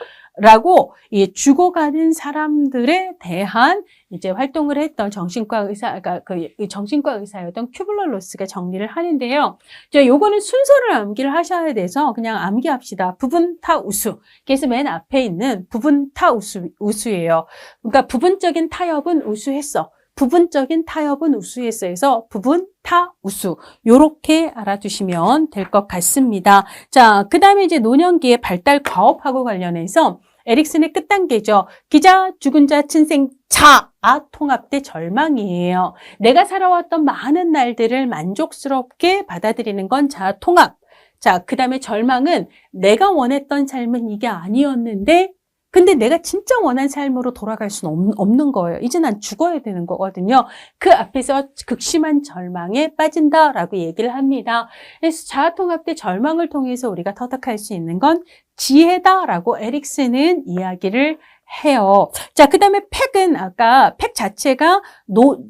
라고 이 죽어가는 사람들에 대한 이제 활동을 했던 정신과 의사, 그러니까 그 정신과 의사였던 큐블러-로스가 정리를 하는데요. 자, 요거는 순서를 암기를 하셔야 돼서 그냥 암기합시다. 부분 타 우수. 그래서 맨 앞에 있는 부분 타 우수예요. 그러니까 부분적인 타협은 우수했어. 부분적인 타협은 우수했어 해서 부분 타 우수. 요렇게 알아두시면 될 것 같습니다. 자, 그 다음에 이제 노년기의 발달 과업하고 관련해서 에릭슨의 끝단계죠. 기자, 죽은 자, 친생, 자아 통합대 절망이에요. 내가 살아왔던 많은 날들을 만족스럽게 받아들이는 건 자아 통합. 자, 그 다음에 절망은 내가 원했던 삶은 이게 아니었는데, 근데 내가 진짜 원한 삶으로 돌아갈 수는 없는 거예요. 이제 난 죽어야 되는 거거든요. 그 앞에서 극심한 절망에 빠진다라고 얘기를 합니다. 그래서 자아통합대 절망을 통해서 우리가 터득할 수 있는 건 지혜다라고 에릭슨은 이야기를 해요. 자, 그 다음에 팩은 아까 팩 자체가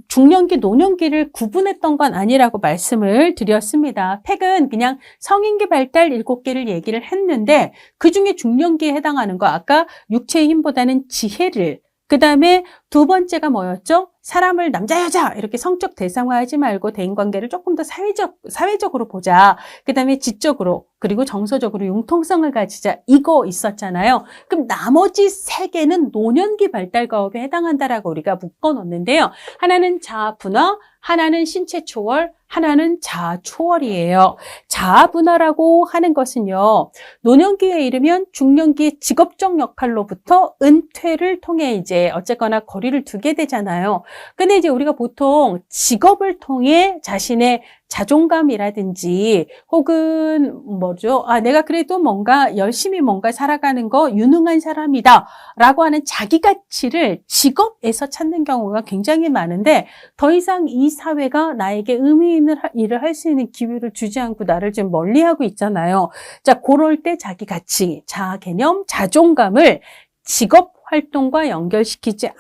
중년기, 노년기를 구분했던 건 아니라고 말씀을 드렸습니다. 팩은 그냥 성인기 발달 7개를 얘기를 했는데 그중에 중년기에 해당하는 거 아까 육체의 힘보다는 지혜를, 그 다음에 두 번째가 뭐였죠? 사람을 남자, 여자 이렇게 성적 대상화하지 말고 대인관계를 조금 더 사회적으로 보자. 그 다음에 지적으로, 그리고 정서적으로 융통성을 가지자. 이거 있었잖아요. 그럼 나머지 3개는 노년기 발달 과업에 해당한다라고 우리가 묶어놓는데요. 하나는 자아 분화, 하나는 신체 초월, 하나는 자아 초월이에요. 자아 분화라고 하는 것은요, 노년기에 이르면 중년기의 직업적 역할로부터 은퇴를 통해 이제 어쨌거나 거리를 두게 되잖아요. 근데 이제 우리가 보통 직업을 통해 자신의 자존감이라든지 혹은 뭐죠? 아, 내가 그래도 뭔가 열심히 뭔가 살아가는 거 유능한 사람이다 라고 하는 자기 가치를 직업에서 찾는 경우가 굉장히 많은데 더 이상 이 사회가 나에게 의미 있는 일을 할 수 있는 기회를 주지 않고 나를 좀 멀리하고 있잖아요. 자, 그럴 때 자기 가치, 자아 개념, 자존감을 직업 활동과 연결시키지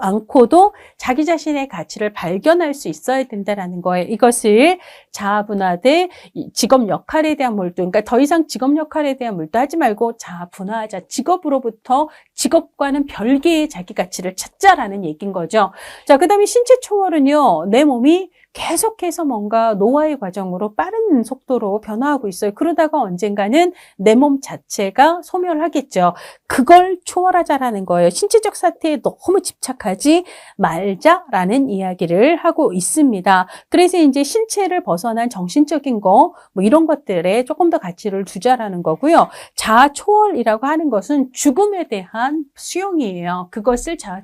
않고도 자기 자신의 가치를 발견할 수 있어야 된다는 거예요. 이것을 자아 분화대 직업 역할에 대한 몰두, 그러니까 더 이상 직업 역할에 대한 몰두하지 말고 자아 분화하자. 직업으로부터 직업과는 별개의 자기 가치를 찾자라는 얘기인 거죠. 자, 그 다음에 신체 초월은요, 내 몸이 계속해서 뭔가 노화의 과정으로 빠른 속도로 변화하고 있어요. 그러다가 언젠가는 내 몸 자체가 소멸하겠죠. 그걸 초월하자라는 거예요. 신체적 사태에 너무 집착하지 말자라는 이야기를 하고 있습니다. 그래서 이제 신체를 벗어난 정신적인 거, 뭐 이런 것들에 조금 더 가치를 두자라는 거고요. 자아 초월이라고 하는 것은 죽음에 대한 수용이에요. 그것을 자아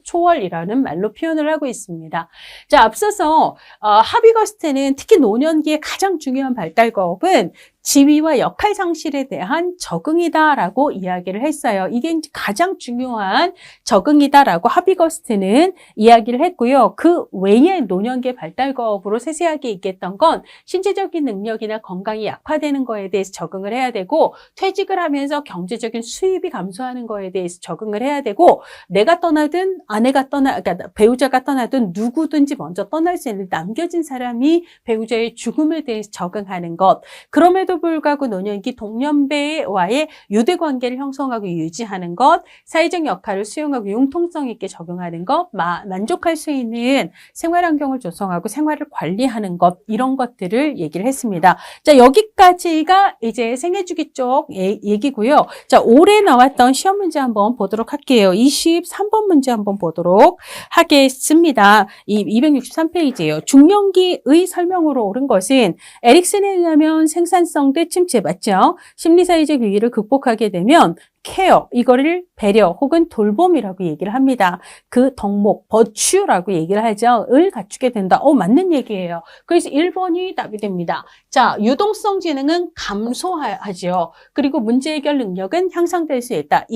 초월이라는 말로 표현을 하고 있습니다. 자, 앞서서 하비거스트는 특히 노년기의 가장 중요한 발달 과업은 지위와 역할 상실에 대한 적응이다라고 이야기를 했어요. 이게 이제 가장 중요한 적응이다라고 하비거스트는 이야기를 했고요. 그 외에 노년기 발달거업으로 세세하게 얘기했던 건 신체적인 능력이나 건강이 약화되는 거에 대해서 적응을 해야 되고, 퇴직을 하면서 경제적인 수입이 감소하는 거에 대해서 적응을 해야 되고, 내가 떠나든 그러니까 배우자가 떠나든 누구든지 먼저 떠날 수 있는 남겨진 사람이 배우자의 죽음에 대해서 적응하는 것. 그럼에도 불구하고 노년기 동년배와의 유대 관계를 형성하고 유지하는 것, 사회적 역할을 수용하고 융통성 있게 적용하는 것, 만족할 수 있는 생활 환경을 조성하고 생활을 관리하는 것, 이런 것들을 얘기를 했습니다. 자, 여기까지가 이제 생애주기 쪽 얘기고요. 자, 올해 나왔던 시험 문제 한번 보도록 할게요. 23번 문제 한번 보도록 하겠습니다. 263페이지예요. 중년기의 설명으로 옳은 것은 에릭슨에 의하면 생산성 대 침체, 맞죠? 심리사회적 위기를 극복하게 되면 케어, 이거를 배려 혹은 돌봄이라고 얘기를 합니다. 그 덕목, 버추라고 얘기를 하죠. 을 갖추게 된다. 맞는 얘기예요. 그래서 1번이 답이 됩니다. 자, 유동성 지능은 감소하죠. 그리고 문제 해결 능력은 향상될 수 있다.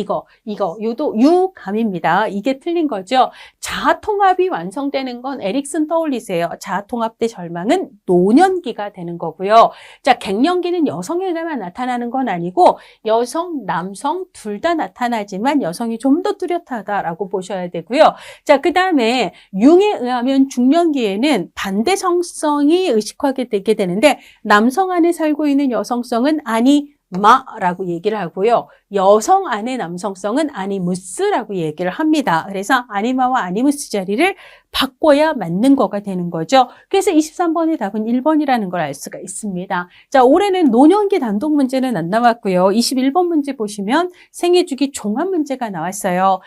유감입니다. 이게 틀린 거죠. 자아통합이 완성되는 건 에릭슨 떠올리세요. 자아통합 대 절망은 노년기가 되는 거고요. 자, 갱년기는 여성에게만 나타나는 건 아니고 여성, 남성 둘 다 나타나지만 여성이 좀 더 뚜렷하다라고 보셔야 되고요. 자, 그 다음에 융에 의하면 중년기에는 반대 성성이 의식화게 되게 되는데, 남성 안에 살고 있는 여성성은 아니마라고 얘기를 하고요. 여성 안의 남성성은 아니무스라고 얘기를 합니다. 그래서 아니마와 아니무스 자리를 바꿔야 맞는 거가 되는 거죠. 그래서 23번의 답은 1번이라는 걸 알 수가 있습니다. 자, 올해는 노년기 단독 문제는 안 나왔고요. 21번 문제 보시면 생애주기 종합 문제가 나왔어요.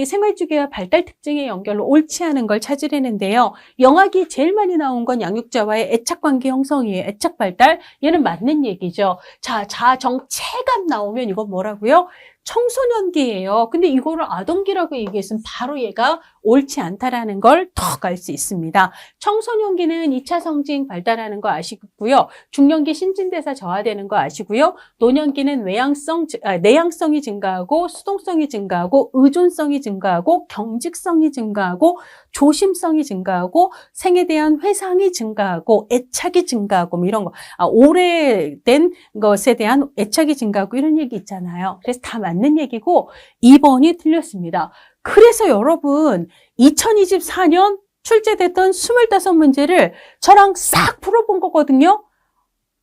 생활주기와 발달 특징의 연결로 옳지 않은 걸 찾으려는데요. 영악이 제일 많이 나온 건 양육자와의 애착관계 형성이에요. 애착 발달, 얘는 맞는 얘기죠. 자, 자정체감 나오면 이건 뭐라고요? 청소년기예요. 근데 이거를 아동기라고 얘기했으면 바로 얘가 옳지 않다라는 걸 더 알 수 있습니다. 청소년기는 2차 성징 발달하는 거 아시고요. 중년기 신진대사 저하되는 거 아시고요. 노년기는 내향성이 증가하고 수동성이 증가하고 의존성이 증가하고 경직성이 증가하고 조심성이 증가하고 생에 대한 회상이 증가하고 애착이 증가하고 이런 거. 오래된 것에 대한 애착이 증가하고 이런 얘기 있잖아요. 그래서 다 맞는 얘기고 2번이 틀렸습니다. 그래서 여러분 2024년 출제됐던 25문제를 저랑 싹 풀어본 거거든요.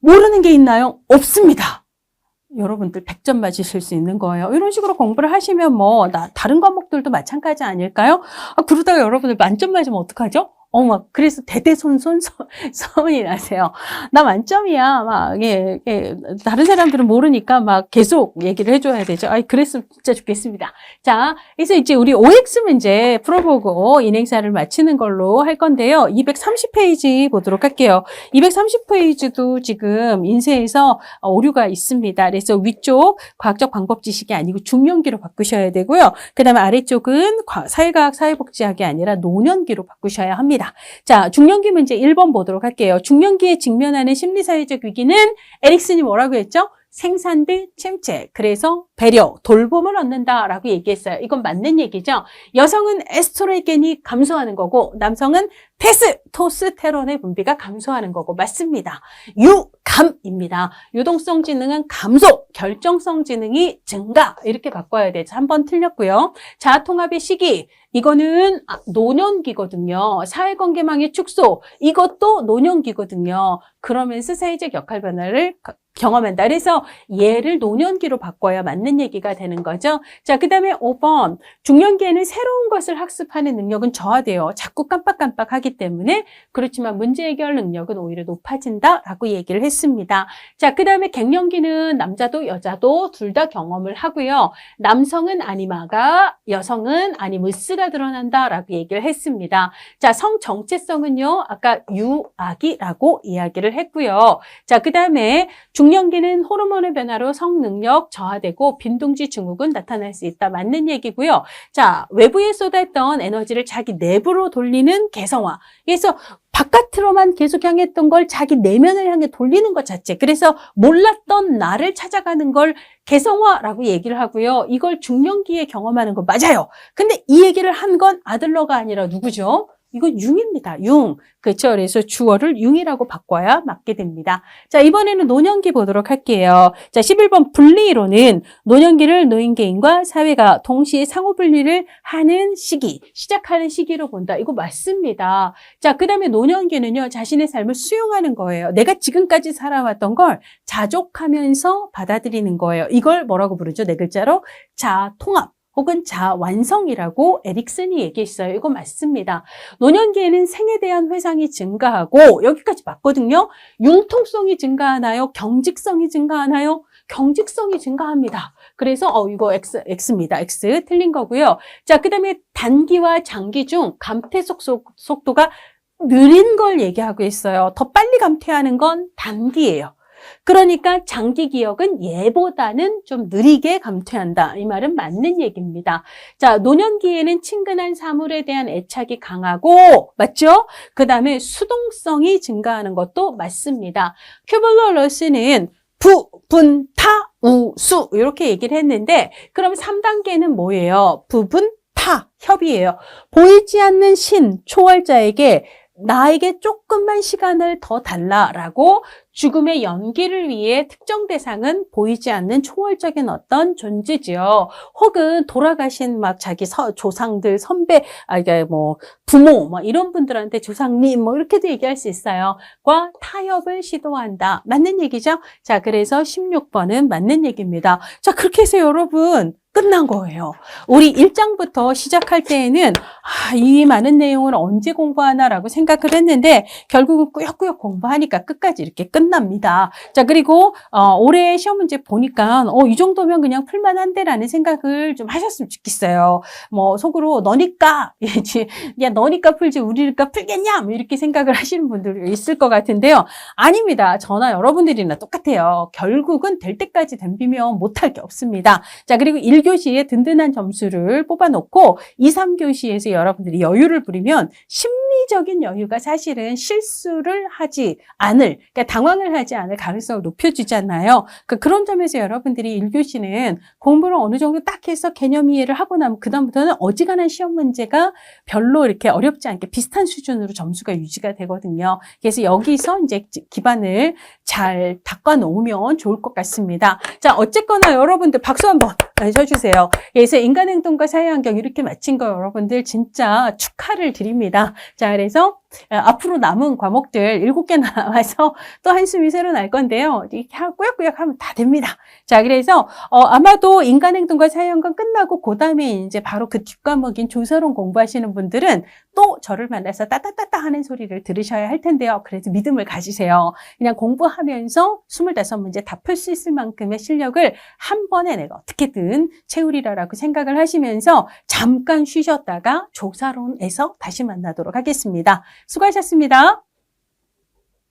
모르는 게 있나요? 없습니다. 여러분들 100점 맞으실 수 있는 거예요. 이런 식으로 공부를 하시면 다른 과목들도 마찬가지 아닐까요? 그러다가 여러분들 만점 맞으면 어떡하죠? 그래서 대대손손,이 나세요. 나 만점이야. 다른 사람들은 모르니까 계속 얘기를 해줘야 되죠. 그랬으면 진짜 좋겠습니다. 자, 그래서 이제 우리 OX 문제 풀어보고 인행사를 마치는 걸로 할 건데요. 230페이지 보도록 할게요. 230페이지도 지금 인쇄에서 오류가 있습니다. 그래서 위쪽 과학적 방법 지식이 아니고 중년기로 바꾸셔야 되고요. 그 다음에 아래쪽은 사회과학 사회복지학이 아니라 노년기로 바꾸셔야 합니다. 자, 중년기 문제 1번 보도록 할게요. 중년기에 직면하는 심리사회적 위기는 에릭슨이 뭐라고 했죠? 생산 대 침체, 그래서 배려, 돌봄을 얻는다라고 얘기했어요. 이건 맞는 얘기죠. 여성은 에스트로겐이 감소하는 거고 남성은 테스토스테론의 분비가 감소하는 거고 맞습니다. 유감입니다. 유동성 지능은 감소, 결정성 지능이 증가 이렇게 바꿔야 되죠. 한 번 틀렸고요. 자아통합의 시기, 이거는 노년기거든요. 사회관계망의 축소, 이것도 노년기거든요. 그러면서 사회적 역할 변화를 경험한다. 그래서 얘를 노년기로 바꿔야 맞는 얘기가 되는 거죠. 자, 그 다음에 5번. 중년기에는 새로운 것을 학습하는 능력은 저하돼요. 자꾸 깜빡깜빡하기 때문에. 그렇지만 문제 해결 능력은 오히려 높아진다라고 얘기를 했습니다. 자, 그 다음에 갱년기는 남자도 여자도 둘 다 경험을 하고요. 남성은 아니마가, 여성은 아니무스가 드러난다라고 얘기를 했습니다. 자, 성 정체성은요. 아까 유아기라고 이야기를 했고요. 자, 그 다음에 중년기는 호르몬의 변화로 성능력 저하되고 있고 빈둥지 증후군 나타날 수 있다. 맞는 얘기고요. 자, 외부에 쏟았던 에너지를 자기 내부로 돌리는 개성화. 그래서 바깥으로만 계속 향했던 걸 자기 내면을 향해 돌리는 것 자체. 그래서 몰랐던 나를 찾아가는 걸 개성화라고 얘기를 하고요. 이걸 중년기에 경험하는 거 맞아요. 근데 이 얘기를 한 건 아들러가 아니라 누구죠? 이건 융입니다. 융. 그렇죠. 그래서 주어를 융이라고 바꿔야 맞게 됩니다. 자, 이번에는 노년기 보도록 할게요. 자, 11번 분리이론은 노년기를 노인 개인과 사회가 동시에 상호 분리를 하는 시기, 시작하는 시기로 본다. 이거 맞습니다. 자, 그 다음에 노년기는요, 자신의 삶을 수용하는 거예요. 내가 지금까지 살아왔던 걸 자족하면서 받아들이는 거예요. 이걸 뭐라고 부르죠? 네 글자로 자통합. 혹은 자완성이라고 에릭슨이 얘기했어요. 이거 맞습니다. 노년기에는 생에 대한 회상이 증가하고 여기까지 맞거든요. 융통성이 증가하나요? 경직성이 증가하나요? 경직성이 증가합니다. 그래서 이거 X입니다. X 틀린 거고요. 자, 그다음에 단기와 장기 중 감퇴 속도가 느린 걸 얘기하고 있어요. 더 빨리 감퇴하는 건 단기예요. 그러니까 장기 기억은 얘보다는 좀 느리게 감퇴한다. 이 말은 맞는 얘기입니다. 자, 노년기에는 친근한 사물에 대한 애착이 강하고, 맞죠? 그 다음에 수동성이 증가하는 것도 맞습니다. 큐블러-러스는 부, 분, 타, 우, 수 이렇게 얘기를 했는데 그럼 3단계는 뭐예요? 부분, 타, 협이에요. 보이지 않는 신, 초월자에게 나에게 조금만 시간을 더 달라라고 죽음의 연기를 위해 특정 대상은 보이지 않는 초월적인 어떤 존재지요. 혹은 돌아가신 막 자기 조상들, 선배, 부모, 이런 분들한테 조상님, 이렇게도 얘기할 수 있어요. 과 타협을 시도한다. 맞는 얘기죠? 자, 그래서 16번은 맞는 얘기입니다. 자, 그렇게 해서 여러분, 끝난 거예요. 우리 1장부터 시작할 때에는 이 많은 내용을 언제 공부하나라고 생각을 했는데 결국은 꾸역꾸역 공부하니까 끝까지 이렇게 끝납니다. 자, 그리고 올해 시험 문제 보니까 이 정도면 그냥 풀만한데라는 생각을 좀 하셨으면 좋겠어요. 속으로 너니까 야 너니까 풀지 우리니까 풀겠냐 이렇게 생각을 하시는 분들이 있을 것 같은데요. 아닙니다. 저나 여러분들이나 똑같아요. 결국은 될 때까지 덤비면 못할 게 없습니다. 자, 그리고 1교시에 든든한 점수를 뽑아놓고 2, 3교시에서 여러분들이 여유를 부리면 심리적인 여유가 사실은 실수를 하지 않을, 그러니까 당황을 하지 않을 가능성을 높여주잖아요. 그런 점에서 여러분들이 1교시는 공부를 어느 정도 딱 해서 개념 이해를 하고 나면 그다음부터는 어지간한 시험 문제가 별로 이렇게 어렵지 않게 비슷한 수준으로 점수가 유지가 되거든요. 그래서 여기서 이제 기반을 잘 닦아 놓으면 좋을 것 같습니다. 자, 어쨌거나 여러분들 박수 한번 쳐주세요. 그래서 인간행동과 사회환경 이렇게 마친 거 여러분들 진짜 축하를 드립니다. 자, 그래서 앞으로 남은 과목들 7개 나와서 또 한숨이 새로 날 건데요. 이렇게 꾸역꾸역 하면 다 됩니다. 자, 그래서 아마도 인간행동과 사회환경 끝나고 그 다음에 이제 바로 그 뒷과목인 조서론 공부하시는 분들은 또 저를 만나서 따따따따 하는 소리를 들으셔야 할 텐데요. 그래서 믿음을 가지세요. 그냥 공부하면서 25문제 다 풀 수 있을 만큼의 실력을 한 번에 내가 어떻게든 채우리라고 생각을 하시면서 잠깐 쉬셨다가 조사론에서 다시 만나도록 하겠습니다. 수고하셨습니다.